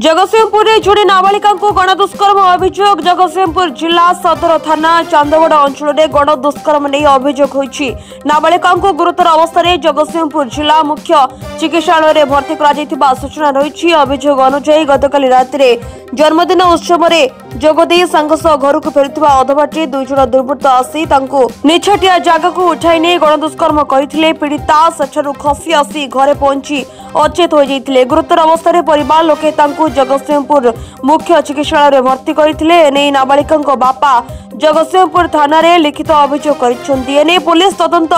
जगतसिंहपुर में जोड़े नाबालिका गणदुष्कर्म अभियोग। जगतसिंहपुर जिला सदर थाना चांदगड़ अंचल में गणदुष्कर्म नहीं अभियोग होईछि। नाबालिका गुरुतर अवस्था जगतसिंहपुर जिला मुख्य चिकित्सालय में भर्ती कर सूचना रही। अभियोग अनुसार गतकाली राति जन्मदिन उत्सव में जोगदे सांग घर को फेरुवा अधबाटे दुई जन दुर्बृत्त आसी निछाटिया जगह को उठाई नहीं गणदुष्कर्म करते। पीड़िता सेठारु खसी आसी घरे पहुंची अचेत हो जाते। गुरुतर अवस्था परिवार लोके जगतसिंहपुर मुख्य चिकित्सालय में भर्ती करते। नाबालिका बापा जगतसिंहपुर थाना रे लिखित अभियोग कर पुलिस तदंत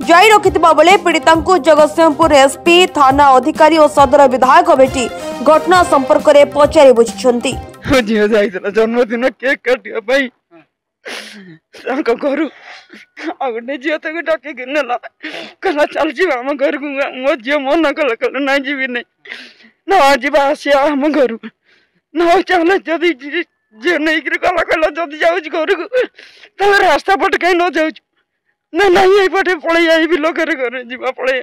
जारी रखिथिबा बेले पीड़िता जगतसिंहपुर एसपी थाना अधिकारी और सदर विधायक भेटी घटना संपर्क में पचारि बुझिछंती। झील जाइला जन्मदिन केक काटिया भाई घर गोटे झील तक डक नेला कहला चल जा आम घर को। मो झील मन कला कहला ना जीवी नहीं ना जा आसिया आम घर ना चल जदि झील नहीं गला कहला जदि जाऊँ घर को रास्ता पट कहीं न जाऊँ ना नहीं पटे पलि आई बिल घर घर जा पलि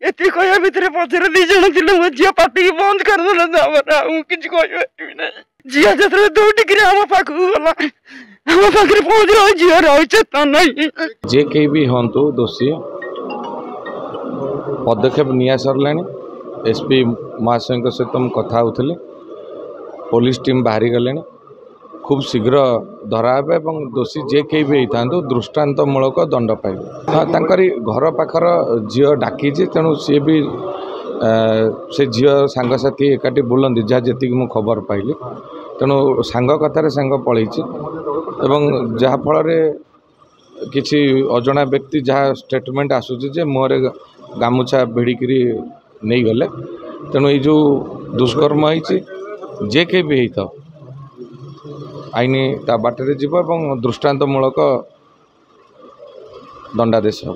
एति कहया भितर पचर दी जन थे मो झील पार्टी बंद करदे कि झील जो दौड़ी आम पाख गला आम पाखे पहुंच झील रही चेतन नहीं। जे कहीं भी हूँ दोषी पदक्षेप निया सरला। एसपी महाशय सहित कथा होते पुलिस टीम बाहरी गले खूब शीघ्र धराब और दोषी जे कहीं भी होता दृष्टांतमूलक दंड पाइबे। घर पाखर झील डाकी तेणु सी भी से झील सांगसाथी एकाठी बुलंदी जहाँ जी मु खबर पाइली तेणु सांग कथार सांग पलि जहाँफल किसी अजना व्यक्ति जहाँ स्टेटमेंट आसूचे मुहरे गामुछा भिड़िकी नहीं गले तेणु ये जो दुष्कर्म होती जे कहीं भी होता आईन ता बाटर जीव और दृष्टांतमूलक दंडादेश हो।